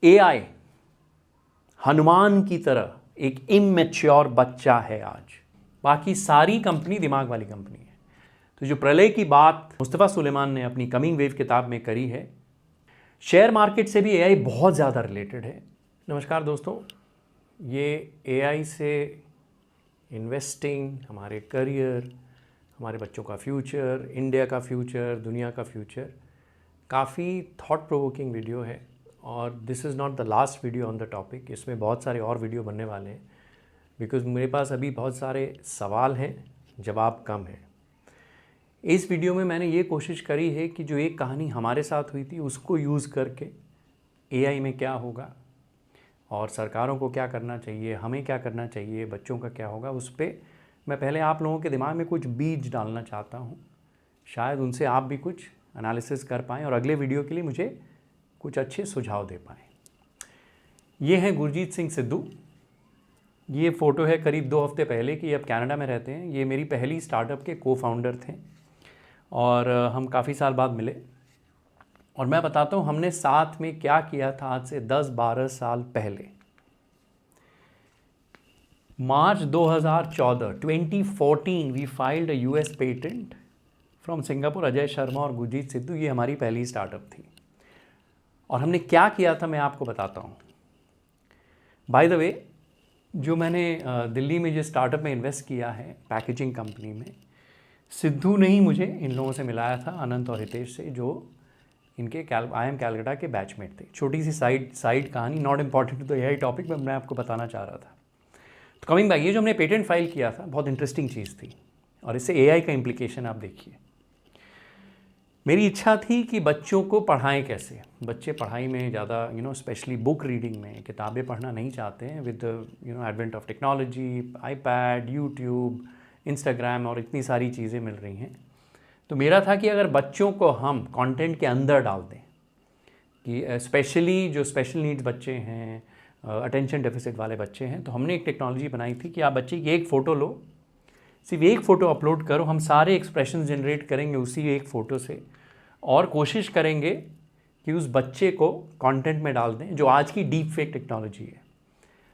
AI Hanuman की तरह एक इमैच्योर बच्चा है आज। बाकी सारी कंपनी दिमाग वाली कंपनी है। तो जो प्रलय की बात मुस्तफ़ा सुलेमान ने अपनी कमिंग वेव किताब में करी है, शेयर मार्केट से भी एआई बहुत ज़्यादा रिलेटेड है। नमस्कार दोस्तों, ये एआई से इन्वेस्टिंग, हमारे करियर, हमारे बच्चों का फ्यूचर, इंडिया का फ्यूचर, दुनिया का फ्यूचर, काफ़ी थॉट प्रोवोकिंग वीडियो है। और this is not the last video on the topic. इसमें बहुत सारे और वीडियो बनने वाले हैं, बिकॉज मेरे पास अभी बहुत सारे सवाल हैं, जवाब कम है। इस वीडियो में मैंने ये कोशिश करी है कि जो एक कहानी हमारे साथ हुई थी उसको यूज़ करके एआई में क्या होगा और सरकारों को क्या करना चाहिए, हमें क्या करना चाहिए, बच्चों का क्या होगा, उस पर मैं पहले आप लोगों के दिमाग में कुछ बीज डालना चाहता हूँ। शायद उनसे आप भी कुछ एनालिसिस कर पाएँ और अगले वीडियो के लिए मुझे कुछ अच्छे सुझाव दे पाएँ। ये हैं गुरजीत सिंह सिद्धू। ये फ़ोटो है करीब 2 हफ्ते पहले की। अब कनाडा में रहते हैं। ये मेरी पहली स्टार्टअप के को-फाउंडर थे और हम काफ़ी साल बाद मिले। और मैं बताता हूँ हमने साथ में क्या किया था आज से 10-12 साल पहले। March 2014 2014 we filed a US patent from Singapore. Ajay Sharma और गुरजीत सिद्धू, ये हमारी पहली स्टार्टअप थी। और हमने क्या किया था मैं आपको बताता हूँ। बाय द वे, जो मैंने दिल्ली में जो स्टार्टअप में इन्वेस्ट किया है पैकेजिंग कंपनी में, सिद्धू ने ही मुझे इन लोगों से मिलाया था, अनंत और हितेश से, जो इनके IIM कैलकाटा के बैचमेट थे। छोटी सी साइड कहानी, नॉट इम्पॉर्टेंट, तो यही टॉपिक में मैं आपको बताना चाह रहा था। तो कमिंग बैक, ये जो हमने पेटेंट फाइल किया था बहुत इंटरेस्टिंग चीज़ थी और इससे एआई का इम्प्लीकेशन आप देखिए। मेरी इच्छा थी कि बच्चों को पढ़ाएं कैसे। बच्चे पढ़ाई में ज़्यादा स्पेशली बुक रीडिंग में किताबें पढ़ना नहीं चाहते हैं। With advent of technology, iPad, YouTube, Instagram और इतनी सारी चीज़ें मिल रही हैं, तो मेरा था कि अगर बच्चों को हम कंटेंट के अंदर डाल दें, कि स्पेशली जो स्पेशल नीड्स बच्चे हैं, अटेंशन डेफिसिट वाले बच्चे हैं, तो हमने एक टेक्नोलॉजी बनाई थी कि आप बच्चे की एक फ़ोटो लो, सिर्फ एक फ़ोटो अपलोड करो, हम सारे एक्सप्रेशन जनरेट करेंगे उसी एक फ़ोटो से और कोशिश करेंगे कि उस बच्चे को कंटेंट में डाल दें, जो आज की डीप फेक टेक्नोलॉजी है।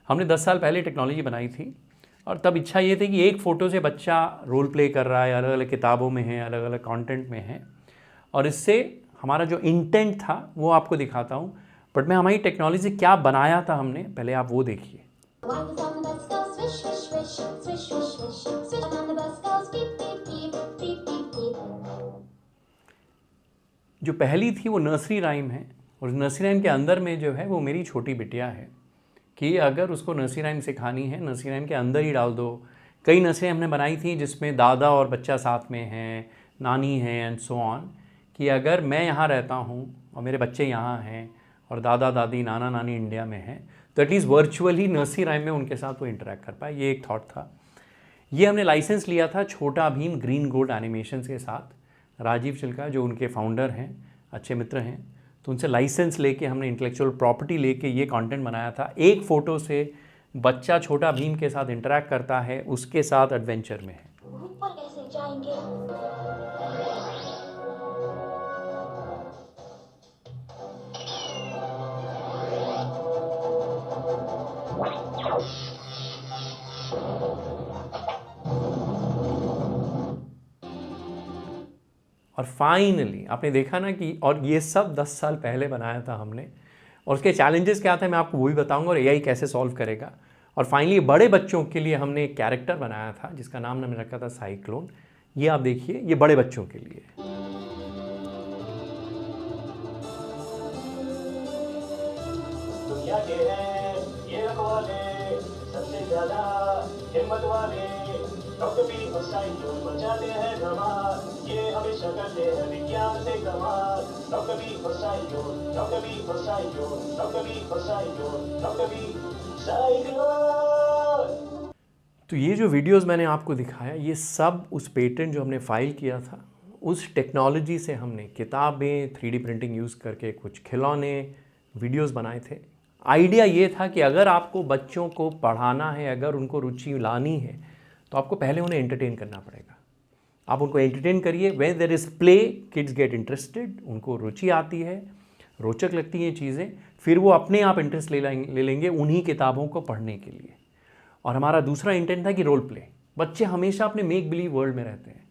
हमने 10 साल पहले टेक्नोलॉजी बनाई थी और तब इच्छा ये थी कि एक फ़ोटो से बच्चा रोल प्ले कर रहा है, अलग अलग किताबों में है, अलग अलग कंटेंट में है, और इससे हमारा जो इंटेंट था वो आपको दिखाता हूँ। बट मैं हमारी टेक्नोलॉजी से क्या बनाया था हमने, पहले आप वो देखिए। जो पहली थी वो नर्सरी राइम है, और नर्सरी राइम के अंदर में जो है वो मेरी छोटी बिटिया है, कि अगर उसको नर्सरी राइम सिखानी है, नर्सरी राइम के अंदर ही डाल दो। कई नर्सरी हमने बनाई थी जिसमें दादा और बच्चा साथ में हैं, नानी है एंड सो ऑन, कि अगर मैं यहाँ रहता हूँ और मेरे बच्चे यहाँ हैं और दादा दादी नाना नानी इंडिया में हैं, तो एटलीस्ट वर्चुअली नर्सरी राइम में उनके साथ वो इंटरेक्ट कर पाए। ये एक थॉट था। ये हमने लाइसेंस लिया था छोटा भीम ग्रीन गोल्ड एनिमेशंस के साथ। राजीव चिल्का जो उनके फाउंडर हैं, अच्छे मित्र हैं, तो उनसे लाइसेंस लेके हमने इंटेलेक्चुअल प्रॉपर्टी लेके ये कंटेंट बनाया था। एक फ़ोटो से बच्चा छोटा भीम के साथ इंटरेक्ट करता है, उसके साथ एडवेंचर में है। ऊपर कैसे जाएंगे? और फाइनली आपने देखा ना कि, और ये सब 10 साल पहले बनाया था हमने, और उसके चैलेंजेस क्या थे मैं आपको वो भी बताऊंगा, और एआई कैसे सॉल्व करेगा। और फाइनली बड़े बच्चों के लिए हमने एक कैरेक्टर बनाया था जिसका नाम हमने रखा था साइक्लोन। ये आप देखिए, ये बड़े बच्चों के लिए। दुनिया के हैं ये रखवाले, सबसे ज्यादा हिम्मत वाले, डॉक्टर भी साइक्लोन बचाते हैं धमाल, ये हमेशा करते हैं विज्ञान से कमाल। डॉक्टर भी साइक्लोन, डॉक्टर भी साइक्लोन, डॉक्टर भी साइक्लोन, डॉक्टर भी साइक्लोन। तो ये जो वीडियोस मैंने आपको दिखाया, ये सब उस पेटेंट जो हमने फाइल किया था, उस टेक्नोलॉजी से हमने किताबें 3D प्रिंटिंग यूज़ करके कुछ खिलौने वीडियोस बनाए थे। आइडिया ये था कि अगर आपको बच्चों को पढ़ाना है, अगर उनको रुचि लानी है, तो आपको पहले उन्हें एंटरटेन करना पड़ेगा। आप उनको एंटरटेन करिए। When there is play, kids get interested, उनको रुचि आती है। रोचक लगती हैं चीज़ें, फिर वो अपने आप इंटरेस्ट ले लेंगे उन्हीं किताबों को पढ़ने के लिए। और हमारा दूसरा इंटेंट था कि रोल प्ले। बच्चे हमेशा अपने मेक बिलीव वर्ल्ड में रहते हैं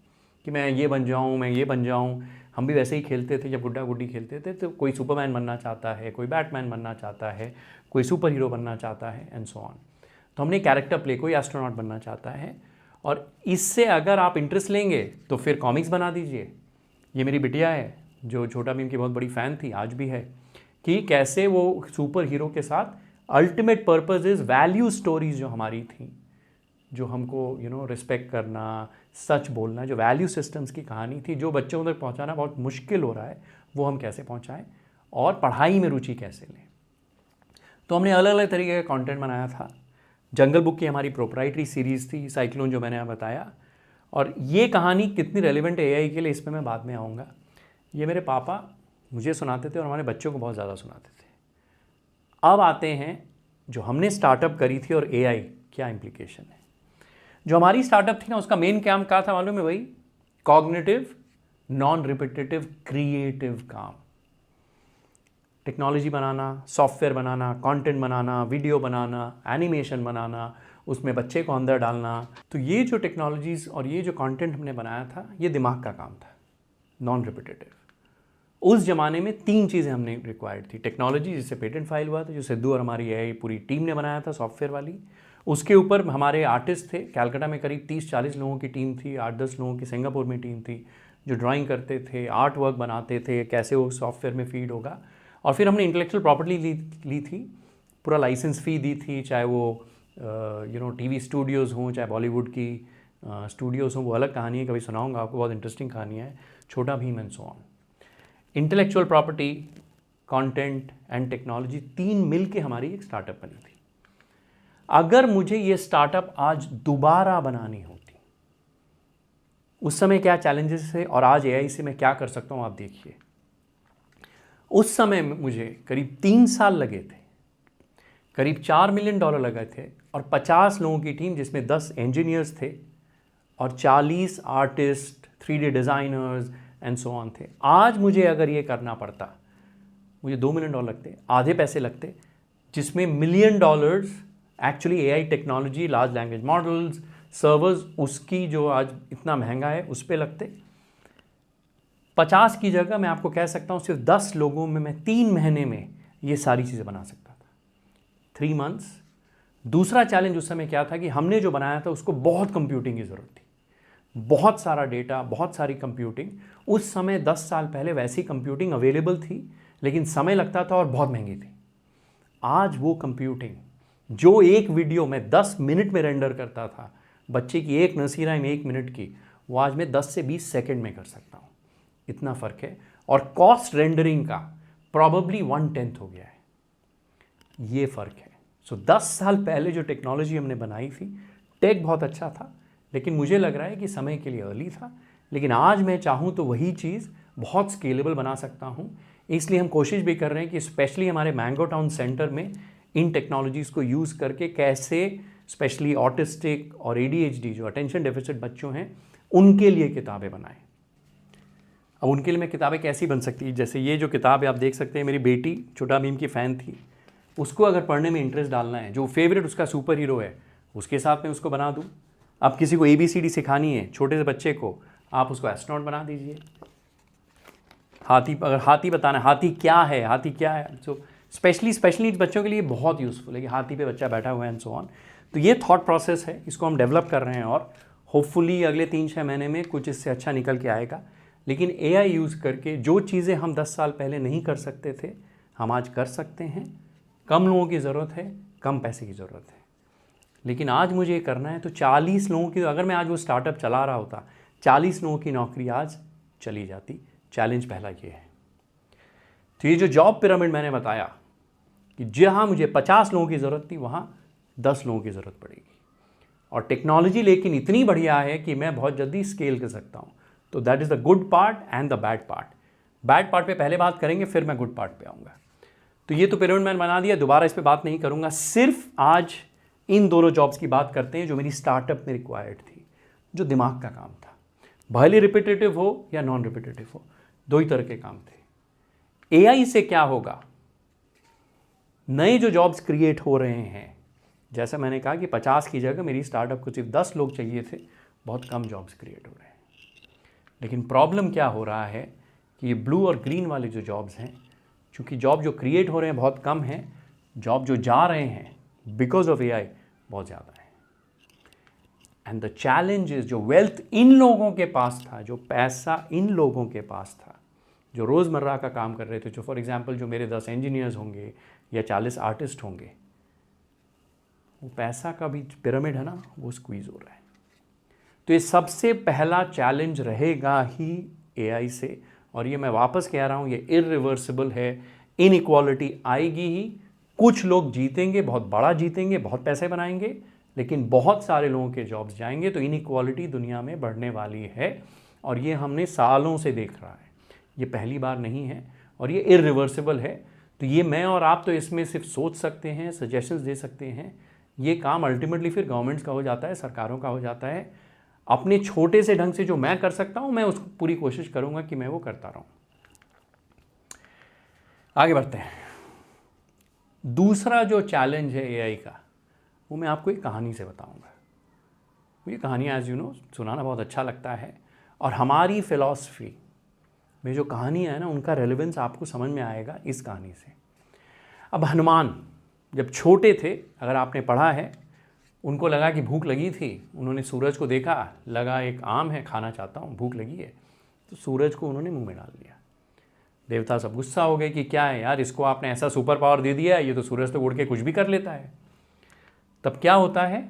कि मैं ये बन जाऊँ, मैं ये बन जाऊँ। हम भी वैसे ही खेलते थे, जब गुड्डा गुड्डी खेलते थे तो कोई सुपरमैन बनना चाहता है, कोई बैटमैन बनना चाहता है, कोई सुपर हीरो बनना चाहता है एंड सो ऑन। तो हमने कैरेक्टर प्ले, कोई एस्ट्रोनॉट बनना चाहता है। और इससे अगर आप इंटरेस्ट लेंगे तो फिर कॉमिक्स बना दीजिए। ये मेरी बिटिया है जो छोटा भीम की बहुत बड़ी फ़ैन थी, आज भी है, कि कैसे वो सुपर हीरो के साथ ultimate purpose is value stories जो हमारी थी, जो हमको रिस्पेक्ट करना, सच बोलना, जो वैल्यू सिस्टम्स की कहानी थी, जो बच्चों तक पहुंचाना बहुत मुश्किल हो रहा है, वो हम कैसे पहुंचाएं और पढ़ाई में रुचि कैसे लें। तो हमने अलग अलग तरीके का कंटेंट बनाया था। जंगल बुक की हमारी प्रोप्राइटरी सीरीज़ थी, साइक्लोन जो मैंने बताया। और ये कहानी कितनी रेलिवेंट है एआई के लिए, इस पर मैं बाद में आऊँगा। ये मेरे पापा मुझे सुनाते थे और हमारे बच्चों को बहुत ज़्यादा सुनाते थे। अब आते हैं जो हमने स्टार्टअप करी थी और एआई क्या इम्प्लीकेशन है। जो हमारी स्टार्टअप थी ना, उसका मेन काम क्या था मालूम है भाई? कॉग्निटिव, नॉन रिपीटेटिव, क्रिएटिव काम। टेक्नोलॉजी बनाना, सॉफ्टवेयर बनाना, कंटेंट बनाना, वीडियो बनाना, एनिमेशन बनाना, उसमें बच्चे को अंदर डालना। तो ये जो टेक्नोलॉजीज़ और ये जो कंटेंट हमने बनाया था, ये दिमाग का काम था, नॉन रिपीटेटिव। उस ज़माने में 3 चीज़ें हमने रिक्वायर्ड थी। टेक्नोलॉजी, जिससे पेटेंट फाइल हुआ था, जो सिद्धू और हमारी एआई पूरी टीम ने बनाया था, सॉफ्टवेयर वाली। उसके ऊपर हमारे आर्टिस्ट थे, कैलकाटा में करीब 30-40 लोगों की टीम थी, 8-10 लोगों की सिंगापुर में टीम थी, जो ड्राइंग करते थे, आर्ट वर्क बनाते थे, कैसे वो सॉफ्टवेयर में फीड होगा। और फिर हमने इंटेलेक्चुअल प्रॉपर्टी ली थी, पूरा लाइसेंस फ़ी दी थी, चाहे वो टीवी स्टूडियोज़ हों, चाहे बॉलीवुड की स्टूडियोज़ हों। वो अलग कहानी है, कभी सुनाऊंगा आपको, बहुत इंटरेस्टिंग कहानी है, छोटा Bhim and so on. Intellectual property, content and technology, 3 मिल के हमारी एक स्टार्टअप बनी थी। अगर मुझे ये स्टार्टअप आज दोबारा बनानी होती, उस समय क्या चैलेंजेस थे और आज एआई से मैं क्या कर सकता हूँ, आप देखिए। उस समय मुझे करीब 3 साल लगे थे, करीब $4 मिलियन लगे थे, और 50 लोगों की टीम, जिसमें 10 इंजीनियर्स थे और 40 artist, 3D designers and so on थे। आज मुझे अगर ये करना पड़ता, मुझे $2 मिलियन लगते, आधे पैसे लगते, जिसमें $1 million actually AI technology, large language models, servers, उसकी जो आज इतना महंगा है, उस पे लगते। 50 की जगह मैं आपको कह सकता हूँ सिर्फ 10 लोगों में मैं 3 महीने में ये सारी चीज़ें बना सकता था, 3 मंथ्स। दूसरा चैलेंज उस समय क्या था कि हमने जो बनाया था उसको बहुत कंप्यूटिंग की ज़रूरत थी, बहुत सारा डेटा, बहुत सारी कंप्यूटिंग। उस समय 10 साल पहले वैसी कंप्यूटिंग अवेलेबल थी, लेकिन समय लगता था और बहुत महंगी थी। आज वो कंप्यूटिंग जो एक वीडियो में 10 मिनट में रेंडर करता था, बच्चे की एक नसीराइन 1 मिनट की, वो आज मैं 10 से 20 सेकंड में कर सकता हूँ। इतना फ़र्क है। और कॉस्ट रेंडरिंग का प्रॉबेबली 1/10 हो गया है, ये फ़र्क है। सो 10 साल पहले जो टेक्नोलॉजी हमने बनाई थी, टेक बहुत अच्छा था, लेकिन मुझे लग रहा है कि समय के लिए अर्ली था। लेकिन आज मैं चाहूँ तो वही चीज़ बहुत स्केलेबल बना सकता हूँ। इसलिए हम कोशिश भी कर रहे हैं कि स्पेशली हमारे मैंगो टाउन सेंटर में इन टेक्नोलॉजीज़ को यूज़ करके कैसे स्पेशली ऑटिस्टिक और ADHD जो अटेंशन डेफिसिट बच्चों हैं, उनके लिए किताबें बनाएं। अब उनके लिए मैं किताबें कैसी बन सकती है, जैसे ये जो किताब है आप देख सकते हैं, मेरी बेटी छोटा भीम की फ़ैन थी, उसको अगर पढ़ने में इंटरेस्ट डालना है, जो फेवरेट उसका सुपर हीरो है, उसके साथ में उसको बना दूँ। अब किसी को ABCD सिखानी है छोटे से बच्चे को, आप उसको एस्ट्रोनॉट बना दीजिए। अगर हाथी बताना है, हाथी क्या है, सो स्पेशली बच्चों के लिए बहुत यूज़फुल है कि हाथी पे बच्चा बैठा हुआ है एंड सो ऑन। तो ये थॉट प्रोसेस है, इसको हम डेवलप कर रहे हैं और होपफुली अगले 3-6 महीने में कुछ इससे अच्छा निकल के आएगा। लेकिन AI यूज़ करके जो चीज़ें हम 10 साल पहले नहीं कर सकते थे, हम आज कर सकते हैं। कम लोगों की ज़रूरत है, कम पैसे की ज़रूरत है, लेकिन आज मुझे ये करना है। तो 40 लोगों की, अगर मैं आज वो स्टार्टअप चला रहा होता, 40 लोगों की नौकरी आज चली जाती। चैलेंज पहला ये है। तो ये जो जॉब पिरामिड मैंने बताया कि जहाँ मुझे 50 लोगों की ज़रूरत थी, वहाँ 10 लोगों की ज़रूरत पड़ेगी। और टेक्नोलॉजी लेकिन इतनी बढ़िया है कि मैं बहुत जल्दी स्केल कर सकता हूँ। तो that is the good part and the bad part. Bad part पे पहले बात करेंगे, फिर मैं गुड पार्ट पे आऊँगा। तो ये तो पिरामिड मैंने बना दिया, दोबारा इस पर बात नहीं करूँगा। सिर्फ आज इन दोनों जॉब्स की बात करते हैं जो मेरी स्टार्टअप में रिक्वायर्ड थी, जो दिमाग का काम था, भले रिपीटेटिव हो या नॉन रिपीटेटिव हो, 2 ही तरह के काम थे। एआई से क्या होगा, नए जो जॉब्स क्रिएट हो रहे हैं, जैसा मैंने कहा कि 50 की जगह मेरी स्टार्टअप को सिर्फ 10 लोग चाहिए थे, बहुत कम जॉब्स क्रिएट हो रहे हैं। लेकिन प्रॉब्लम क्या हो रहा है कि ये ब्लू और ग्रीन वाले जो जॉब्स हैं, चूँकि जॉब जो क्रिएट हो रहे हैं बहुत कम हैं, जॉब जो जा रहे हैं बिकॉज ऑफ एआई बहुत ज़्यादा है। एंड द चैलेंज इज, जो वेल्थ इन लोगों के पास था, जो पैसा इन लोगों के पास था, जो रोज़मर्रा का काम कर रहे थे, जो फॉर एग्जांपल जो मेरे 10 इंजीनियर्स होंगे या 40 आर्टिस्ट होंगे, वो पैसा का भी पिरामिड है ना, वो स्क्वीज़ हो रहा है। तो ये सबसे पहला चैलेंज रहेगा ही एआई से, और ये मैं वापस कह रहा हूँ, ये इररिवर्सिबल है। इनइक्वालिटी आएगी ही, कुछ लोग जीतेंगे, बहुत बड़ा जीतेंगे, बहुत पैसे बनाएंगे, लेकिन बहुत सारे लोगों के जॉब्स जाएंगे। तो इनइक्वालिटी दुनिया में बढ़ने वाली है, और ये हमने सालों से देख रहा है, ये पहली बार नहीं है, और ये इररिवर्सिबल है। तो ये मैं और आप तो इसमें सिर्फ सोच सकते हैं, सजेशंस दे सकते हैं। ये काम अल्टीमेटली फिर गवर्नमेंट्स का हो जाता है, सरकारों का हो जाता है। अपने छोटे से ढंग से जो मैं कर सकता हूँ, मैं उसको पूरी कोशिश करूँगा कि मैं वो करता रहूँ। आगे बढ़ते हैं। दूसरा जो चैलेंज है एआई का, वो मैं आपको एक कहानी से बताऊँगा। मुझे कहानियाँ एज यू नो सुनाना बहुत अच्छा लगता है, और हमारी फ़िलॉसफी में जो कहानियाँ हैं ना, उनका रेलेवेंस आपको समझ में आएगा इस कहानी से। अब हनुमान जब छोटे थे, अगर आपने पढ़ा है, उनको लगा कि भूख लगी थी, उन्होंने सूरज को देखा, लगा एक आम है, खाना चाहता हूँ, भूख लगी है, तो सूरज को उन्होंने मुंह में डाल दिया। देवता सब गुस्सा हो गए कि क्या है यार, इसको आपने ऐसा सुपर पावर दे दिया है, ये तो सूरज तो उड़ के कुछ भी कर लेता है। तब क्या होता है,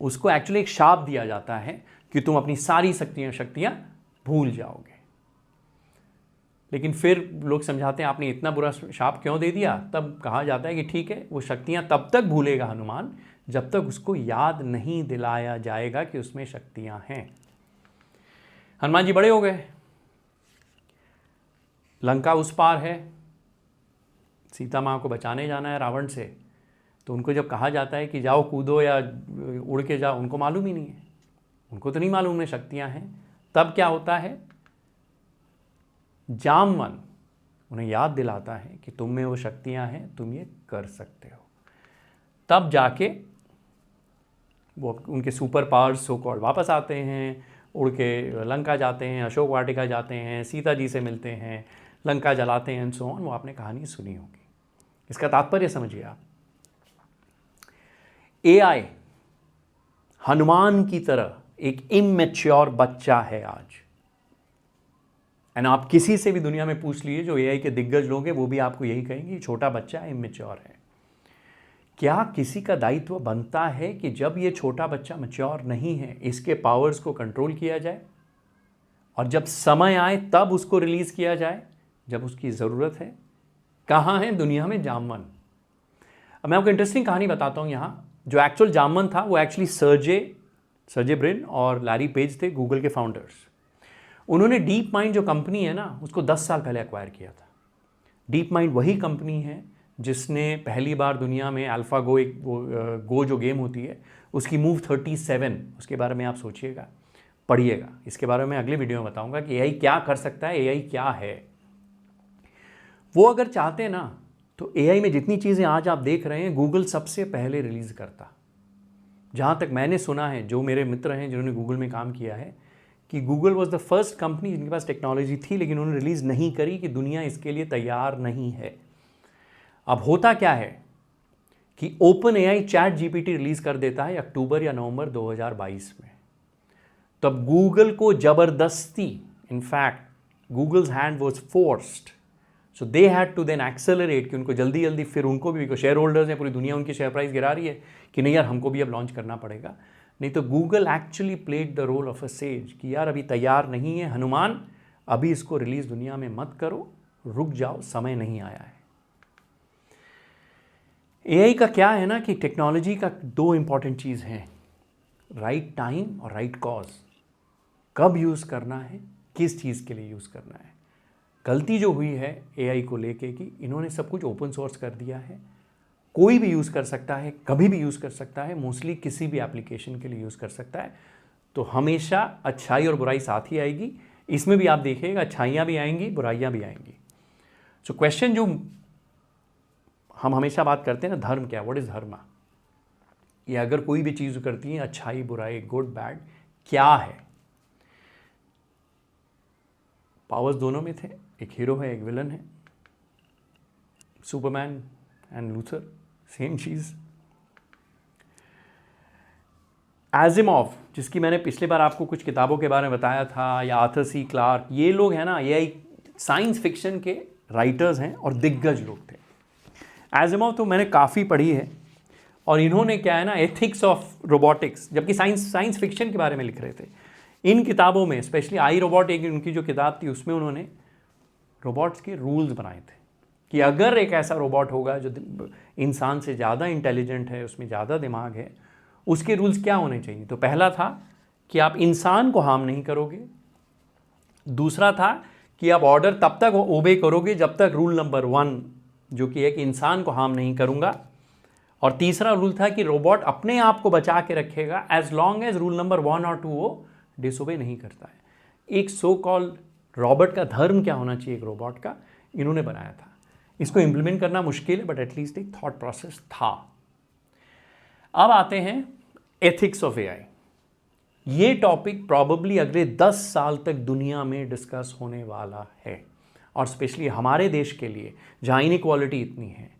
उसको एक्चुअली एक शाप दिया जाता है कि तुम अपनी सारी शक्तियाँ भूल जाओगे। लेकिन फिर लोग समझाते हैं आपने इतना बुरा शाप क्यों दे दिया। तब कहा जाता है कि ठीक है, वो शक्तियाँ तब तक भूलेगा हनुमान जब तक उसको याद नहीं दिलाया जाएगा कि उसमें शक्तियाँ हैं। हनुमान जी बड़े हो गए, लंका उस पार है, सीता माँ को बचाने जाना है रावण से। तो उनको जब कहा जाता है कि जाओ कूदो या उड़ के जाओ, उनको मालूम ही नहीं है, उनको तो नहीं मालूम में शक्तियाँ हैं। तब क्या होता है, जामवन उन्हें याद दिलाता है कि तुम में वो शक्तियाँ हैं, तुम ये कर सकते हो। तब जाके वो उनके सुपर पावर्स सो कॉल्ड वापस आते हैं, उड़ के लंका जाते हैं, अशोक वाटिका जाते हैं, सीता जी से मिलते हैं, लंका जलाते हैं एंड सो ऑन। वो आपने कहानी सुनी होगी। इसका तात्पर्य समझिए आप, एआई हनुमान की तरह एक इमैच्योर बच्चा है आज। एंड आप किसी से भी दुनिया में पूछ लीजिए जो एआई के दिग्गज लोग हैं, वो भी आपको यही कहेंगे, छोटा बच्चा है, इमैच्योर है। क्या किसी का दायित्व बनता है कि जब ये छोटा बच्चा मैच्योर नहीं है, इसके पावर्स को कंट्रोल किया जाए, और जब समय आए तब उसको रिलीज किया जाए जब उसकी ज़रूरत है? कहाँ है दुनिया में जामवन? अब मैं आपको इंटरेस्टिंग कहानी बताता हूँ यहाँ। जो एक्चुअल जामवन था वो एक्चुअली सर्जे ब्रिन और लैरी पेज थे, गूगल के फाउंडर्स। उन्होंने डीप माइंड जो कंपनी है ना, उसको 10 साल पहले एक्वायर किया था। डीप माइंड वही कंपनी है जिसने पहली बार दुनिया में अल्फा गो जो गेम होती है, उसकी मूव 37, उसके बारे में आप सोचिएगा, पढ़िएगा। इसके बारे में अगले वीडियो में बताऊंगा कि एआई क्या कर सकता है, एआई क्या है। वो अगर चाहते ना तो एआई में जितनी चीज़ें आज आप देख रहे हैं, गूगल सबसे पहले रिलीज़ करता। जहाँ तक मैंने सुना है, जो मेरे मित्र हैं जिन्होंने गूगल में काम किया है, कि Google was the first company जिनके पास टेक्नोलॉजी थी, लेकिन उन्होंने रिलीज़ नहीं करी कि दुनिया इसके लिए तैयार नहीं है। अब होता क्या है कि open AI chat GPT release कर देता है अक्टूबर या नवंबर 2022 में। तब गूगल को ज़बरदस्ती, in fact Google's hand was forced, so they had to then accelerate, कि उनको जल्दी जल्दी, फिर उनको भी, शेयर होल्डर्स हैं, पूरी दुनिया उनकी शेयर प्राइस गिरा रही है कि नहीं यार हमको भी अब लॉन्च करना पड़ेगा। नहीं तो Google actually played the role of a sage कि यार अभी तैयार नहीं है हनुमान, अभी इसको रिलीज़ दुनिया में मत करो, रुक जाओ, समय नहीं आया है। एआई का क्या है ना कि टेक्नोलॉजी का 2 इंपॉर्टेंट चीज़ हैं, राइट टाइम और राइट कॉज। कब यूज़ करना है, किस चीज़ के लिए यूज़ करना है। गलती जो हुई है एआई को लेके कि इन्होंने सब कुछ ओपन सोर्स कर दिया है, कोई भी यूज़ कर सकता है, कभी भी यूज़ कर सकता है, मोस्टली किसी भी एप्लीकेशन के लिए यूज़ कर सकता है। तो हमेशा अच्छाई और बुराई साथ ही आएगी। इसमें भी आप देखिएगा, अच्छाइयाँ भी आएंगी, बुराइयाँ भी आएंगी। सो क्वेश्चन जो हम हमेशा बात करते हैं ना, धर्म क्या, व्हाट इज धर्म, ये अगर कोई भी चीज़ करती है, अच्छाई बुराई गुड बैड क्या है। पावर्स दोनों में थे, एक हीरो है एक विलन है, सुपरमैन एंड लूथर सेम चीज़। एजिमोव, जिसकी मैंने पिछली बार आपको कुछ किताबों के बारे में बताया था, या आर्थर सी क्लार्क, ये लोग हैं ना, ये साइंस फिक्शन के राइटर्स हैं और दिग्गज लोग थे। एजिमोव तो मैंने काफ़ी पढ़ी है, और इन्होंने क्या है ना, एथिक्स ऑफ रोबोटिक्स, जबकि साइंस फिक्शन के बारे में लिख रहे थे। इन किताबों में स्पेशली आई रोबोट, एक उनकी जो किताब थी, उसमें उन्होंने रोबोट्स के रूल्स बनाए थे कि अगर एक ऐसा रोबोट होगा जो इंसान से ज़्यादा इंटेलिजेंट है, उसमें ज़्यादा दिमाग है, उसके रूल्स क्या होने चाहिए। तो पहला था कि आप इंसान को हार्म नहीं करोगे, दूसरा था कि आप ऑर्डर तब तक ओबे करोगे जब तक रूल नंबर 1 जो कि है कि इंसान को हार्म नहीं करूँगा, और तीसरा रूल था कि रोबोट अपने आप को बचा के रखेगा as long as rule number 1 और 2 वो डिसोबे नहीं करता है। एक सो कॉल्ड रॉबर्ट का धर्म क्या होना चाहिए एक रोबोट का, इन्होंने बनाया था। इसको इम्प्लीमेंट करना मुश्किल है, बट एटलीस्ट एक थॉट प्रोसेस था। अब आते हैं एथिक्स ऑफ एआई। ये टॉपिक प्रॉबेबली अगले 10 साल तक दुनिया में डिस्कस होने वाला है, और स्पेशली हमारे देश के लिए जहाँ इनइक्वालिटी इतनी है,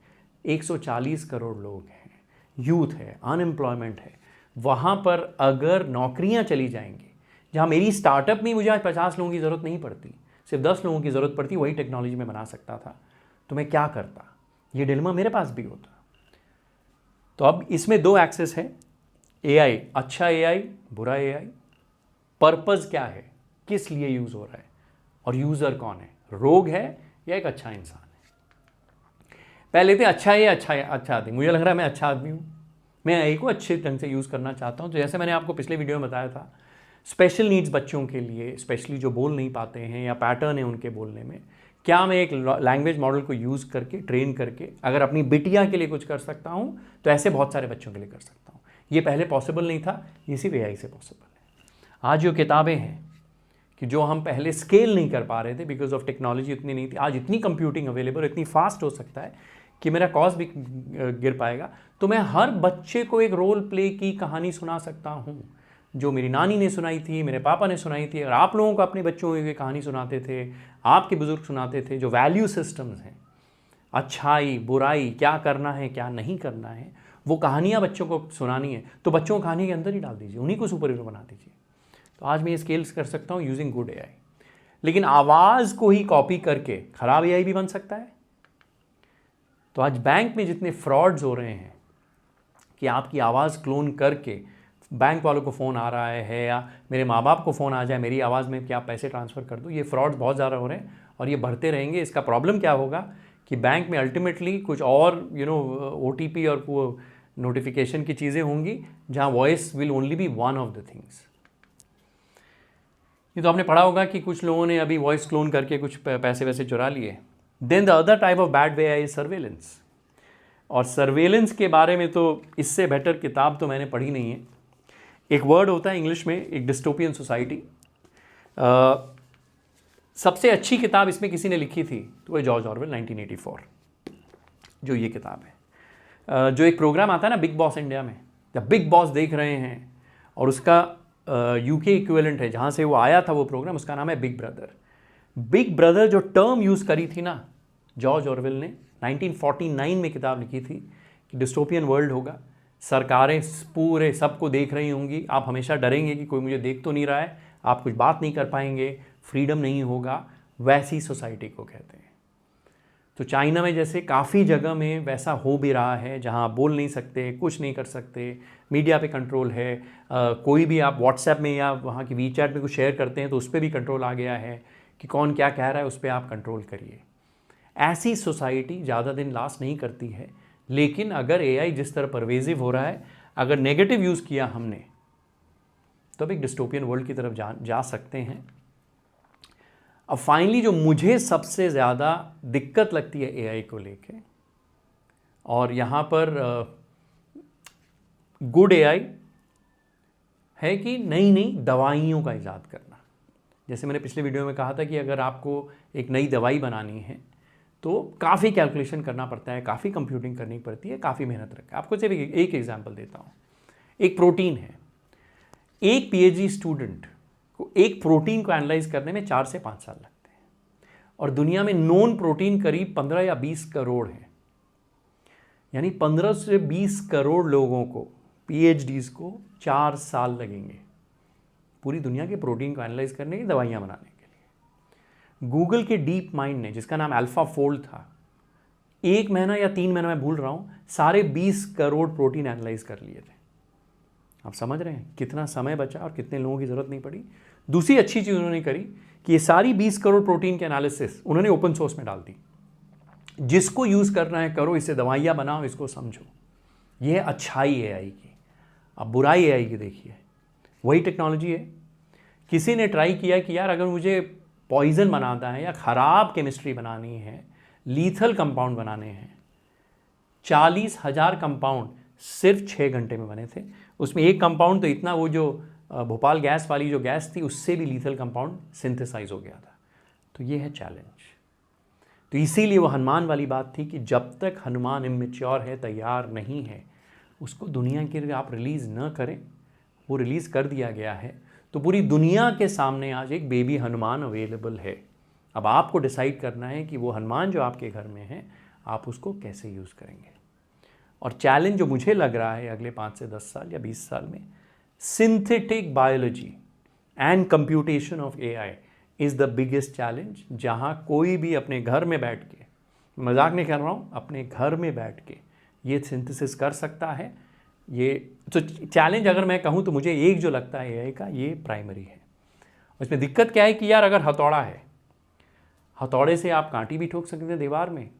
140 करोड़ लोग हैं, यूथ है, अनएम्प्लॉयमेंट है, वहाँ पर अगर नौकरियाँ चली जाएंगी, जहाँ मेरी स्टार्टअप में मुझे आज 50 लोगों की ज़रूरत नहीं पड़ती, सिर्फ 10 लोगों की ज़रूरत पड़ती, वही टेक्नोलॉजी में बना सकता था, तो मैं क्या करता। ये डिलेमा मेरे पास भी होता। तो अब इसमें 2 एक्सेस है, एआई, अच्छा एआई, बुरा एआई, पर्पज़ क्या है, किस लिए यूज़ हो रहा है, और यूज़र कौन है, रोग है या एक अच्छा इंसान है। पहले थे अच्छा है, अच्छा आदमी। मुझे लग रहा है मैं अच्छा आदमी हूँ, मैं एआई को अच्छे ढंग से यूज़ करना चाहता हूँ। तो जैसे मैंने आपको पिछले वीडियो में बताया था, स्पेशल नीड्स बच्चों के लिए, स्पेशली जो बोल नहीं पाते हैं या पैटर्न है उनके बोलने में, क्या मैं एक लैंग्वेज मॉडल को यूज़ करके, ट्रेन करके, अगर अपनी बिटिया के लिए कुछ कर सकता हूँ, तो ऐसे बहुत सारे बच्चों के लिए कर सकता हूँ। ये पहले पॉसिबल नहीं था, ये सिर्फ एआई से पॉसिबल है। आज जो किताबें हैं कि जो हम पहले स्केल नहीं कर पा रहे थे बिकॉज ऑफ टेक्नोलॉजी इतनी नहीं थी, आज इतनी कंप्यूटिंग अवेलेबल, इतनी फास्ट हो सकता है कि मेरा कॉस्ट भी गिर पाएगा। तो मैं हर बच्चे को एक रोल प्ले की कहानी सुना सकता हूँ, जो मेरी नानी ने सुनाई थी, मेरे पापा ने सुनाई थी। अगर आप लोगों को अपने बच्चों की कहानी सुनाते थे, आपके बुजुर्ग सुनाते थे, जो वैल्यू सिस्टम्स हैं, अच्छाई बुराई, क्या करना है क्या नहीं करना है, वो कहानियाँ बच्चों को सुनानी है, तो बच्चों को कहानी के अंदर ही डाल दीजिए, उन्हीं को सुपर हीरो बना दीजिए। तो आज मैं ये स्केल्स कर सकता हूँ यूजिंग गुड एआई। लेकिन आवाज़ को ही कॉपी करके ख़राब एआई भी बन सकता है। तो आज बैंक में जितने फ्रॉड्स हो रहे हैं कि आपकी आवाज़ क्लोन करके बैंक वालों को फ़ोन आ रहा है, या मेरे माँ बाप को फ़ोन आ जाए मेरी आवाज़ में कि आप पैसे ट्रांसफ़र कर दो, ये फ्रॉड्स बहुत ज़्यादा हो रहे हैं और ये बढ़ते रहेंगे। इसका प्रॉब्लम क्या होगा कि बैंक में अल्टीमेटली कुछ और OTP और वो नोटिफिकेशन की चीज़ें होंगी, जहाँ voice will only be one of the things. ये तो आपने पढ़ा होगा कि कुछ लोगों ने अभी वॉइस क्लोन करके कुछ पैसे वैसे चुरा लिए। Then the other type of bad way is surveillance. और सर्वेलेंस के बारे में तो इससे बेटर किताब तो मैंने पढ़ी नहीं है। एक वर्ड होता है इंग्लिश में, एक डिस्टोपियन सोसाइटी। सबसे अच्छी किताब इसमें किसी ने लिखी थी तो वो जॉर्ज ऑरवेल 1984, जो ये किताब है। जो एक प्रोग्राम आता है ना बिग बॉस इंडिया में, जब बिग बॉस देख रहे हैं, और उसका यूके इक्विवेलेंट है जहाँ से वो आया था वो प्रोग्राम, उसका नाम है बिग ब्रदर। बिग ब्रदर जो टर्म यूज़ करी थी ना जॉर्ज ऑरवेल ने 1949 में किताब लिखी थी कि डिस्टोपियन वर्ल्ड होगा, सरकारें पूरे सबको देख रही होंगी, आप हमेशा डरेंगे कि कोई मुझे देख तो नहीं रहा है, आप कुछ बात नहीं कर पाएंगे, फ्रीडम नहीं होगा, वैसी सोसाइटी को कहते हैं। तो चाइना में जैसे काफ़ी जगह में वैसा हो भी रहा है, जहाँ आप बोल नहीं सकते, कुछ नहीं कर सकते, मीडिया पे कंट्रोल है, कोई भी आप व्हाट्सएप में या वहाँ की वीचैट में कुछ शेयर करते हैं तो उस पर भी कंट्रोल आ गया है कि कौन क्या कह रहा है, उस पर आप कंट्रोल करिए। ऐसी सोसाइटी ज़्यादा दिन लास्ट नहीं करती है। लेकिन अगर एआई जिस तरह परवेजिव हो रहा है, अगर नेगेटिव यूज़ किया हमने, तो अब एक डिस्टोपियन वर्ल्ड की तरफ जा सकते हैं। अब फाइनली जो मुझे सबसे ज़्यादा दिक्कत लगती है एआई को लेके, और यहाँ पर गुड एआई है कि नई नई दवाइयों का इजाद करना। जैसे मैंने पिछले वीडियो में कहा था कि अगर आपको एक नई दवाई बनानी है तो काफ़ी कैलकुलेशन करना पड़ता है, काफ़ी कंप्यूटिंग करनी पड़ती है, काफ़ी मेहनत रखा है। आपको सिर्फ एक एग्जांपल देता हूँ। एक प्रोटीन है, एक पीएचडी स्टूडेंट को एक प्रोटीन को एनालाइज करने में 4 से 5 साल लगते हैं, और दुनिया में नोन प्रोटीन करीब 15 या 20 करोड़ है। यानी 15 से 20 करोड़ लोगों को, पीएचडीज को 4 साल लगेंगे पूरी दुनिया के प्रोटीन को एनालाइज करने की, दवाइयाँ बनाने के लिए। गूगल के डीप माइंड ने, जिसका नाम अल्फा फोल्ड था, 1 महीना या 3 महीना, मैं भूल रहा हूँ, सारे 20 करोड़ प्रोटीन एनालाइज कर लिए थे। आप समझ रहे हैं कितना समय बचा और कितने लोगों की ज़रूरत नहीं पड़ी। दूसरी अच्छी चीज़ उन्होंने करी कि ये सारी 20 करोड़ प्रोटीन के एनालिसिस उन्होंने ओपन सोर्स में डाल दी। जिसको यूज़ करना है करो, इससे दवाइयाँ बनाओ, इसको समझो। ये है अच्छाई एआई की। अब बुराई एआई की देखिए, वही टेक्नोलॉजी है, किसी ने ट्राई किया कि यार अगर मुझे पॉइजन बनाना है या ख़राब केमिस्ट्री बनानी है, लीथल कंपाउंड बनाने हैं, 40,000 कंपाउंड सिर्फ 6 घंटे में बने थे। उसमें एक कंपाउंड तो इतना, वो जो भोपाल गैस वाली जो गैस थी, उससे भी लीथल कंपाउंड सिंथेसाइज हो गया था। तो ये है चैलेंज। तो इसीलिए वो हनुमान वाली बात थी कि जब तक हनुमान इमेच्योर है, तैयार नहीं है, उसको दुनिया के लिए आप रिलीज़ न करें। वो रिलीज़ कर दिया गया है, तो पूरी दुनिया के सामने आज एक बेबी हनुमान अवेलेबल है। अब आपको डिसाइड करना है कि वो हनुमान जो आपके घर में है, आप उसको कैसे यूज़ करेंगे। और चैलेंज जो मुझे लग रहा है अगले 5 से 10 साल या 20 साल में, synthetic biology and computation of AI is the biggest challenge. जहाँ कोई भी अपने घर में बैठ के, मजाक नहीं कर रहा हूँ, अपने घर में बैठ के ये सिंथेसिस कर सकता है। ये तो चैलेंज अगर मैं कहूँ तो मुझे एक जो लगता है एआई का, ये प्राइमरी है। उसमें दिक्कत क्या है कि यार अगर हथौड़ा है, हथौड़े से आप कांटी भी ठोक सकते हैं दीवार में,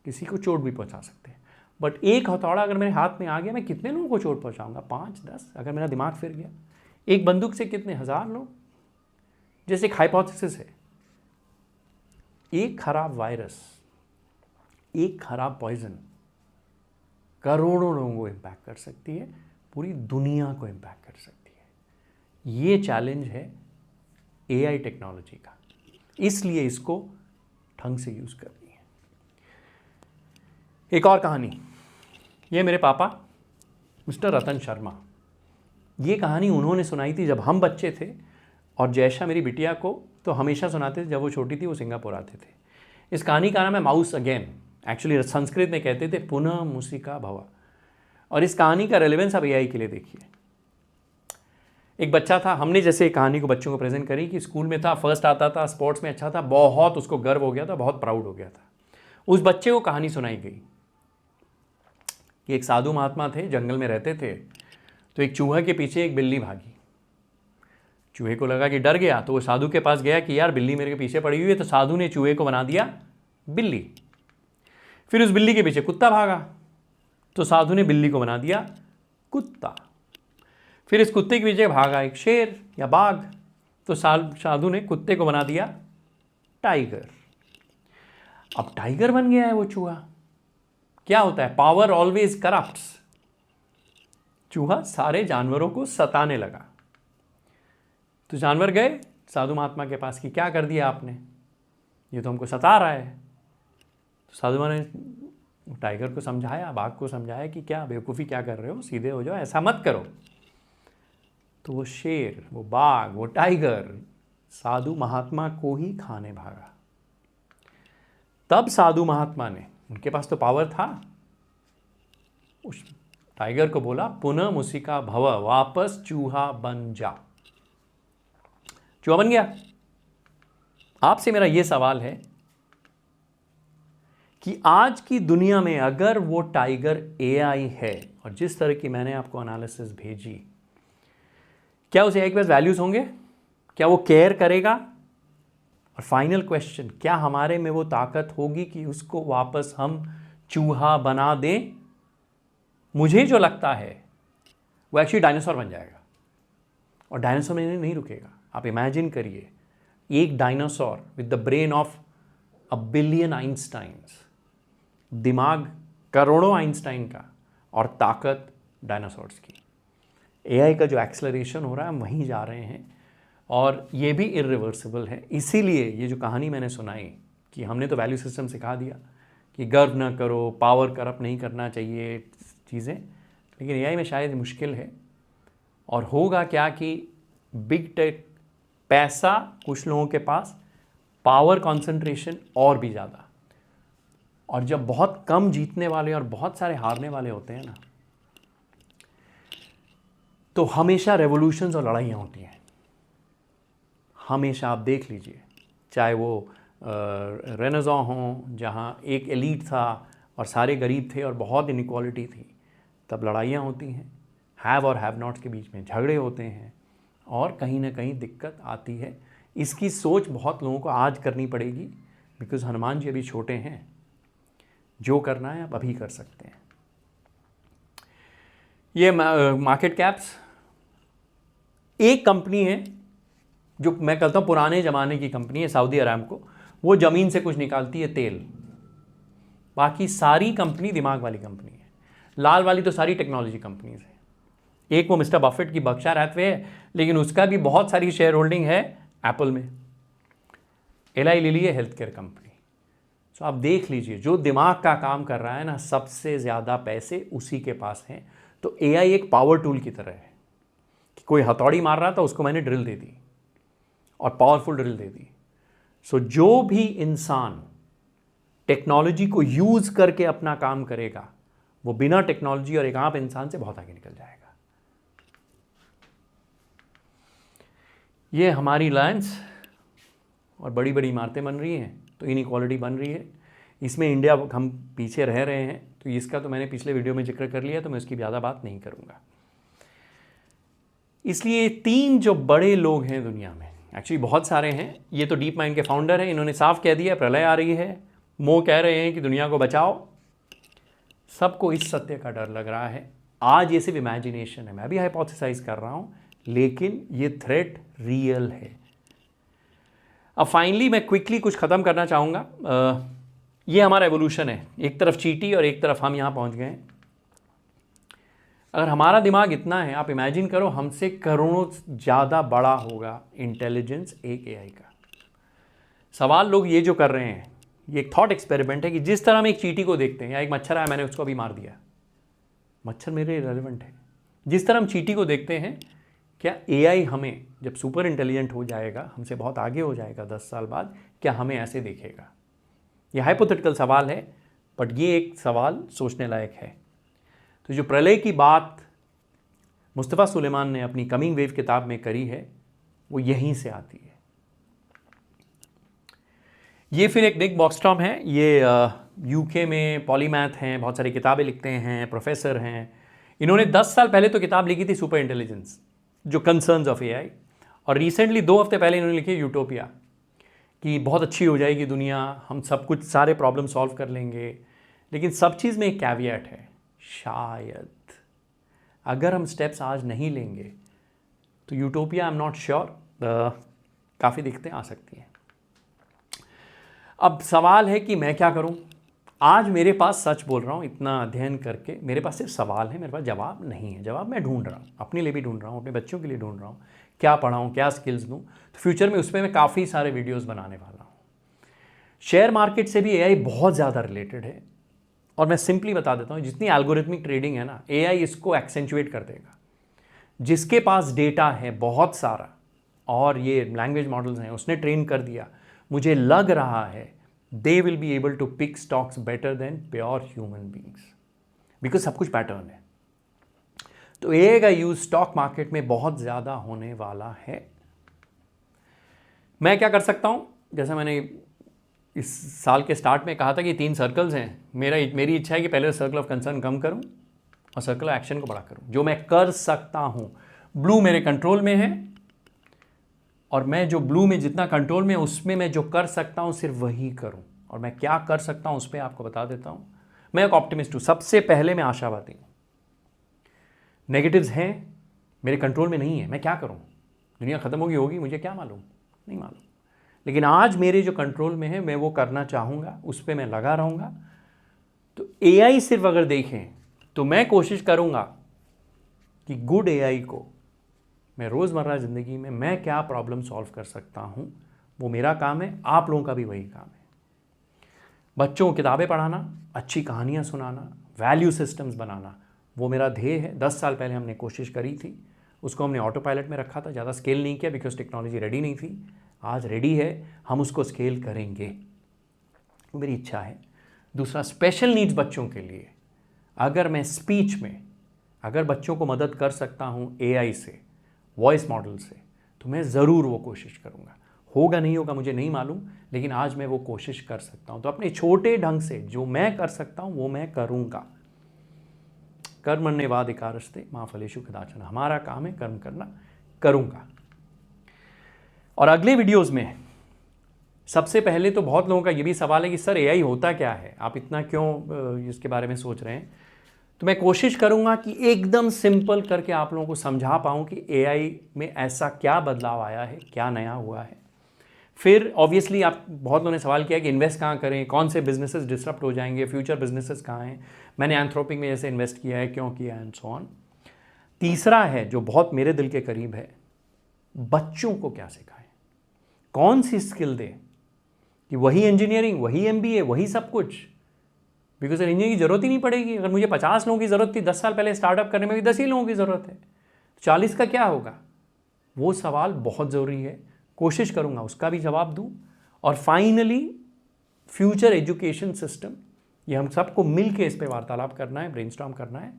किसी को चोट भी पहुंचा सकते हैं। बट एक हथौड़ा अगर मेरे हाथ में आ गया, मैं कितने लोगों को चोट पहुंचाऊंगा? 5, 10, अगर मेरा दिमाग फिर गया। एक बंदूक से कितने 1000 लोग। जैसे एक हाइपोथेसिस है, एक खराब वायरस, एक खराब पॉइजन करोड़ों लोगों को इम्पैक्ट कर सकती है, पूरी दुनिया को इम्पैक्ट कर सकती है। ये चैलेंज है एआई टेक्नोलॉजी का, इसलिए इसको ढंग से यूज़ करनी है। एक और कहानी, ये मेरे पापा मिस्टर रतन शर्मा, ये कहानी उन्होंने सुनाई थी जब हम बच्चे थे, और जयशा मेरी बिटिया को तो हमेशा सुनाते थे जब वो छोटी थी, वो सिंगापुर आते थे। इस कहानी का नाम है माउस अगेन। एक्चुअली संस्कृत में कहते थे पुनः मूसिका भव। और इस कहानी का रेलेवेंस आप एआई के लिए देखिए। एक बच्चा था, हमने जैसे कहानी को बच्चों को प्रेजेंट करी कि स्कूल में था, फर्स्ट आता था, स्पोर्ट्स में अच्छा था, बहुत उसको गर्व हो गया था, बहुत प्राउड हो गया था। उस बच्चे को कहानी सुनाई गई कि एक साधु महात्मा थे, जंगल में रहते थे। तो एक चूहे के पीछे एक बिल्ली भागी। चूहे को लगा कि डर गया, तो वो साधु के पास गया कि यार बिल्ली मेरे के पीछे पड़ी हुई है। तो साधु ने चूहे को बना दिया बिल्ली। फिर उस बिल्ली के पीछे कुत्ता भागा, तो साधु ने बिल्ली को बना दिया कुत्ता। फिर इस कुत्ते के पीछे भागा एक शेर या बाघ, तो साधु ने कुत्ते को बना दिया टाइगर। अब टाइगर बन गया है वो चूहा। क्या होता है, पावर ऑलवेज करप्ट्स। चूहा सारे जानवरों को सताने लगा। तो जानवर गए साधु महात्मा के पास कि क्या कर दिया आपने, ये तो हमको सता रहा है। तो साधु ने टाइगर को समझाया, बाघ को समझाया कि क्या बेवकूफ़ी क्या कर रहे हो, सीधे हो जाओ, ऐसा मत करो। तो वो शेर, वो बाघ, वो टाइगर साधु महात्मा को ही खाने भागा। तब साधु महात्मा ने, उनके पास तो पावर था, उस टाइगर को बोला पुनः मूसिका भव, वापस चूहा बन जा। चूहा बन गया। आपसे मेरा यह सवाल है कि आज की दुनिया में अगर वो टाइगर एआई है, और जिस तरह की मैंने आपको एनालिसिस भेजी, क्या उस एआई के पास वैल्यूज होंगे? क्या वो केयर करेगा? और फाइनल क्वेश्चन, क्या हमारे में वो ताकत होगी कि उसको वापस हम चूहा बना दें? मुझे जो लगता है वो एक्चुअली डायनासोर बन जाएगा, और डायनासोर में नहीं रुकेगा। आप इमेजिन करिए, एक dinosaur with the brain of a billion Einstein's, दिमाग करोड़ों आइंस्टाइन का, और ताकत डायनासोर्स की। एआई का जो एक्सेलरेशन हो रहा है, हम वहीं जा रहे हैं, और ये भी इरिवर्सिबल है। इसीलिए ये जो कहानी मैंने सुनाई, कि हमने तो वैल्यू सिस्टम सिखा दिया कि गर्व ना करो, पावर करप्ट नहीं करना चाहिए चीज़ें, लेकिन एआई में शायद मुश्किल है। और होगा क्या कि बिग टेक, पैसा कुछ लोगों के पास, पावर कंसंट्रेशन और भी ज़्यादा, और जब बहुत कम जीतने वाले और बहुत सारे हारने वाले होते हैं ना, तो हमेशा रेवोल्यूशंस और लड़ाइयाँ होती हैं। हमेशा आप देख लीजिए, चाहे वो रेनेसां हो जहाँ एक एलीट था और सारे गरीब थे और बहुत इनइक्वालिटी थी, तब लड़ाइयाँ होती हैं, हैव और हैव नॉट्स के बीच में झगड़े होते हैं और कहीं ना कहीं दिक्कत आती है। इसकी सोच बहुत लोगों को आज करनी पड़ेगी, बिकॉज हनुमान जी अभी छोटे हैं, जो करना है आप अभी कर सकते हैं। ये मार्केट कैप्स, एक कंपनी है जो मैं कहता हूँ पुराने ज़माने की कंपनी है, सऊदी अरामको, वो ज़मीन से कुछ निकालती है तेल, बाकी सारी कंपनी दिमाग वाली कंपनी है। लाल वाली तो सारी टेक्नोलॉजी कंपनीज है। एक वो मिस्टर बफेट की बर्कशायर हैथवे है, लेकिन उसका भी बहुत सारी शेयर होल्डिंग है एप्पल में। एलाई लिली है हेल्थ केयर कंपनी। तो आप देख लीजिए, जो दिमाग का काम कर रहा है ना, सबसे ज़्यादा पैसे उसी के पास हैं। तो एआई एक पावर टूल की तरह है कि कोई हथौड़ी मार रहा था, उसको मैंने ड्रिल दे दी और पावरफुल ड्रिल दे दी। सो जो भी इंसान टेक्नोलॉजी को यूज़ करके अपना काम करेगा, वो बिना टेक्नोलॉजी और एक आम इंसान से बहुत आगे निकल जाएगा। ये हमारी लाइन्स और बड़ी बड़ी इमारतें बन रही हैं, तो इनइक्वालिटी बन रही है। इसमें इंडिया हम पीछे रह रहे हैं, तो इसका तो मैंने पिछले वीडियो में जिक्र कर लिया, तो मैं उसकी ज़्यादा बात नहीं करूँगा। इसलिए 3 जो बड़े लोग हैं दुनिया में, एक्चुअली बहुत सारे हैं, ये तो डीप माइंड के फाउंडर हैं, इन्होंने साफ कह दिया प्रलय आ रही है, मो कह रहे हैं कि दुनिया को बचाओ। सबको इस सत्य का डर लग रहा है। आज ये सिर्फ इमेजिनेशन है, मैं भी हाइपोथेसाइज कर रहा हूँ, लेकिन ये थ्रेट रियल है। अब फाइनली मैं क्विकली कुछ ख़त्म करना चाहूँगा। ये हमारा एवोल्यूशन है, एक तरफ चींटी और एक तरफ हम यहाँ पहुँच गए। अगर हमारा दिमाग इतना है, आप इमेजिन करो हमसे करोड़ों ज़्यादा बड़ा होगा इंटेलिजेंस एक एआई का। सवाल लोग ये जो कर रहे हैं, ये एक थॉट एक्सपेरिमेंट है कि जिस तरह हम एक चींटी को देखते हैं, या एक मच्छर आया मैंने उसको अभी मार दिया, मच्छर मेरे रिलेवेंट है। जिस तरह हम चींटी को देखते हैं, क्या एआई हमें जब सुपर इंटेलिजेंट हो जाएगा, हमसे बहुत आगे हो जाएगा 10 साल बाद, क्या हमें ऐसे देखेगा? ये हाइपोथेटिकल सवाल है, बट ये एक सवाल सोचने लायक है। तो जो प्रलय की बात मुस्तफ़ा सुलेमान ने अपनी कमिंग वेव किताब में करी है, वो यहीं से आती है। ये फिर एक निक बॉक्सट्रॉम है, ये यूके में पॉलीमैथ हैं, बहुत सारी किताबें लिखते हैं, प्रोफेसर हैं। इन्होंने 10 साल पहले तो किताब लिखी थी सुपर इंटेलिजेंस, जो कंसर्न्स ऑफ एआई, और रिसेंटली 2 हफ्ते पहले इन्होंने लिखी यूटोपिया, कि बहुत अच्छी हो जाएगी दुनिया, हम सब कुछ सारे प्रॉब्लम सॉल्व कर लेंगे। लेकिन सब चीज़ में एक कैविएट है, शायद अगर हम स्टेप्स आज नहीं लेंगे तो utopia I am not sure काफ़ी दिक्कतें आ सकती हैं। अब सवाल है कि मैं क्या करूं? आज मेरे पास, सच बोल रहा हूं, इतना अध्ययन करके मेरे पास सिर्फ सवाल है, मेरे पास जवाब नहीं है। जवाब मैं ढूंढ रहा हूं, अपने लिए भी ढूंढ रहा हूं, अपने बच्चों के लिए ढूंढ रहा हूं, क्या पढ़ाऊं, क्या स्किल्स दूं। तो फ्यूचर में उस पर मैं काफ़ी सारे वीडियोज़ बनाने वाला हूँ। शेयर मार्केट से भी एआई बहुत ज़्यादा रिलेटेड है, और मैं सिंपली बता देता हूँ, जितनी एल्गोरिथमिक ट्रेडिंग है ना, एआई इसको एक्सेंचुएट कर देगा। जिसके पास डेटा है बहुत सारा और ये लैंग्वेज मॉडल्स हैं, उसने ट्रेन कर दिया, मुझे लग रहा है they will be able to pick stocks better than pure human beings, because सब कुछ पैटर्न है। तो एआई का यूज स्टॉक मार्केट में बहुत ज़्यादा होने वाला है। मैं क्या कर सकता हूँ? जैसा मैंने इस साल के स्टार्ट में कहा था कि 3 सर्कल्स हैं। मेरी इच्छा है कि पहले सर्कल ऑफ कंसर्न कम करूं और सर्कल ऑफ एक्शन को बड़ा करूं। जो मैं कर सकता हूं, ब्लू मेरे कंट्रोल में है, और मैं जो ब्लू में जितना कंट्रोल में, उसमें मैं जो कर सकता हूं सिर्फ वही करूं। और मैं क्या कर सकता हूं उस पर आपको बता देता हूं। मैं एक ऑप्टिमिस्ट हूं, सबसे पहले मैं आशावादी हूं। नेगेटिव्स हैं, मेरे कंट्रोल में नहीं है, मैं क्या करूं? दुनिया खत्म होगी, मुझे क्या मालूम, नहीं मालूम। लेकिन आज मेरे जो कंट्रोल में है, मैं वो करना चाहूँगा, उस पर मैं लगा रहूँगा। तो एआई सिर्फ अगर देखें, तो मैं कोशिश करूँगा कि गुड एआई को मैं रोज़मर्रा ज़िंदगी में मैं क्या प्रॉब्लम सॉल्व कर सकता हूँ, वो मेरा काम है, आप लोगों का भी वही काम है। बच्चों को किताबें पढ़ाना, अच्छी कहानियाँ सुनाना, वैल्यू सिस्टम्स बनाना, वो मेरा ध्येय है। 10 साल पहले हमने कोशिश करी थी, उसको हमने ऑटो पायलट में रखा था, ज़्यादा स्केल नहीं किया बिकॉज टेक्नोलॉजी रेडी नहीं थी। आज रेडी है, हम उसको स्केल करेंगे, वो मेरी इच्छा है। दूसरा, स्पेशल नीड्स बच्चों के लिए अगर मैं स्पीच में अगर बच्चों को मदद कर सकता हूँ AI से, वॉइस मॉडल से, तो मैं ज़रूर वो कोशिश करूँगा। होगा नहीं होगा मुझे नहीं मालूम, लेकिन आज मैं वो कोशिश कर सकता हूँ। तो अपने छोटे ढंग से जो मैं कर सकता हूँ वो मैं करूँगा। कर्मण्येवाधिकारस्ते मा फलेषु कदाचन, हमारा काम है कर्म करना, करूँगा। और अगले वीडियोज़ में सबसे पहले तो बहुत लोगों का ये भी सवाल है कि सर AI होता क्या है, आप इतना क्यों इसके बारे में सोच रहे हैं। तो मैं कोशिश करूंगा कि एकदम सिंपल करके आप लोगों को समझा पाऊँ कि AI में ऐसा क्या बदलाव आया है, क्या नया हुआ है। फिर ऑब्वियसली आप बहुत लोगों ने सवाल किया कि इन्वेस्ट कहाँ करें, कौन से बिजनेसेस डिसरप्ट हो जाएंगे, फ्यूचर बिजनेसेस कहाँ हैं, मैंने एंथ्रोपिक में जैसे इन्वेस्ट किया है, क्यों किया एंड सो ऑन। तीसरा है जो बहुत मेरे दिल के करीब है, बच्चों को क्या सिखाएं, कौन सी स्किल दें कि वही इंजीनियरिंग, वही MBA, वही सब कुछ, बिकॉज इंजीनियरिंग की जरूरत ही नहीं पड़ेगी। अगर मुझे 50 लोगों की ज़रूरत थी 10 साल पहले स्टार्टअप करने में, भी 10 ही लोगों की ज़रूरत है, 40 का क्या होगा। वो सवाल बहुत ज़रूरी है, कोशिश करूँगा उसका भी जवाब दूँ। और फाइनली फ्यूचर एजुकेशन सिस्टम, ये हम सबको मिल के इस पर वार्तालाप करना है, ब्रेनस्टॉर्म करना है,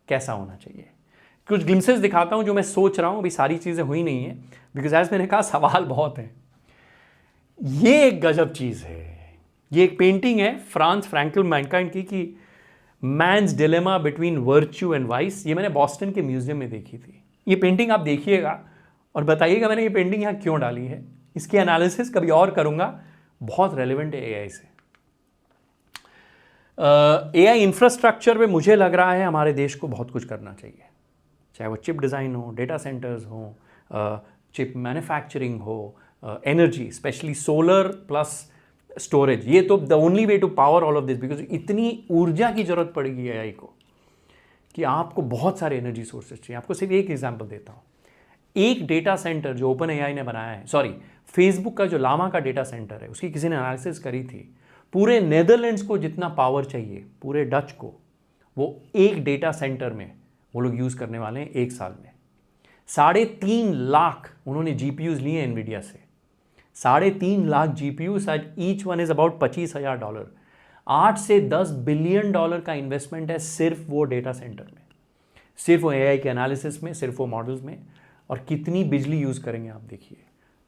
कैसा होना चाहिए। कुछ ग्लिम्सेस दिखाता हूँ जो मैं सोच रहा हूँ, अभी सारी चीज़ें हुई नहीं है बिकॉज एज मैंने कहा सवाल बहुत हैं। ये एक गजब चीज़ है, ये एक पेंटिंग है फ्रांस फ्रैंकल मैनकाइंड की, कि man's dilemma between virtue and vice. ये मैंने बॉस्टन के म्यूजियम में देखी थी। ये पेंटिंग आप देखिएगा और बताइएगा मैंने ये पेंटिंग यहाँ क्यों डाली है। इसकी एनालिसिस कभी और करूँगा, बहुत रेलिवेंट है AI से। AI इंफ्रास्ट्रक्चर में मुझे लग रहा है हमारे देश को बहुत कुछ करना चाहिए, चाहे वो चिप डिज़ाइन हो, डेटा सेंटर्स हो, चिप मैन्युफैक्चरिंग हो, energy specially solar plus storage. ये तो the only way to power all of this, because इतनी ऊर्जा की ज़रूरत पड़ेगी AI को कि आपको बहुत सारे एनर्जी सोर्सेज चाहिए। आपको सिर्फ एक एग्जांपल देता हूँ। एक डेटा सेंटर जो OpenAI ने बनाया है, सॉरी फेसबुक का जो लामा का डेटा सेंटर है, उसकी किसी ने एनालिसिस करी थी, पूरे नेदरलैंड्स को जितना पावर चाहिए, पूरे डच को, वो एक डेटा सेंटर में वो लोग यूज़ करने वाले हैं 1 साल में। 3.5 लाख उन्होंने GPUs लिए NVIDIA से, 3.5 लाख GPUs, आज ईच वन इज़ अबाउट $25,000। 8 से 10 बिलियन डॉलर का इन्वेस्टमेंट है सिर्फ वो डेटा सेंटर में, सिर्फ वो AI के एनालिसिस में, सिर्फ वो मॉडल्स में। और कितनी बिजली यूज़ करेंगे आप देखिए।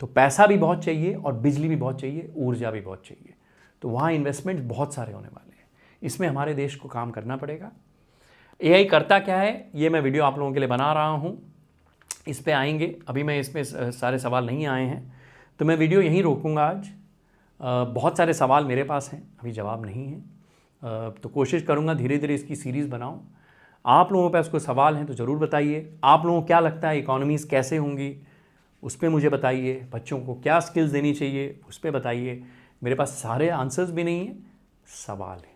तो पैसा भी बहुत चाहिए और बिजली भी बहुत चाहिए, ऊर्जा भी बहुत चाहिए। तो वहाँ इन्वेस्टमेंट बहुत सारे होने वाले हैं। इसमें हमारे देश को काम करना पड़ेगा। AI करता क्या है ये मैं वीडियो आप लोगों के लिए बना रहा हूँ, इस पे आएंगे। अभी मैं इसमें सारे सवाल नहीं आए हैं तो मैं वीडियो यहीं रोकूंगा आज। बहुत सारे सवाल मेरे पास हैं, अभी जवाब नहीं है, तो कोशिश करूँगा धीरे धीरे इसकी सीरीज़ बनाऊँ। आप लोगों पे उसको सवाल हैं तो ज़रूर बताइए। आप लोगों को क्या लगता है इकोनॉमीज़ कैसे होंगी, उस पर मुझे बताइए। बच्चों को क्या स्किल्स देनी चाहिए, उस पर बताइए। मेरे पास सारे आंसर्स भी नहीं हैं, सवाल है।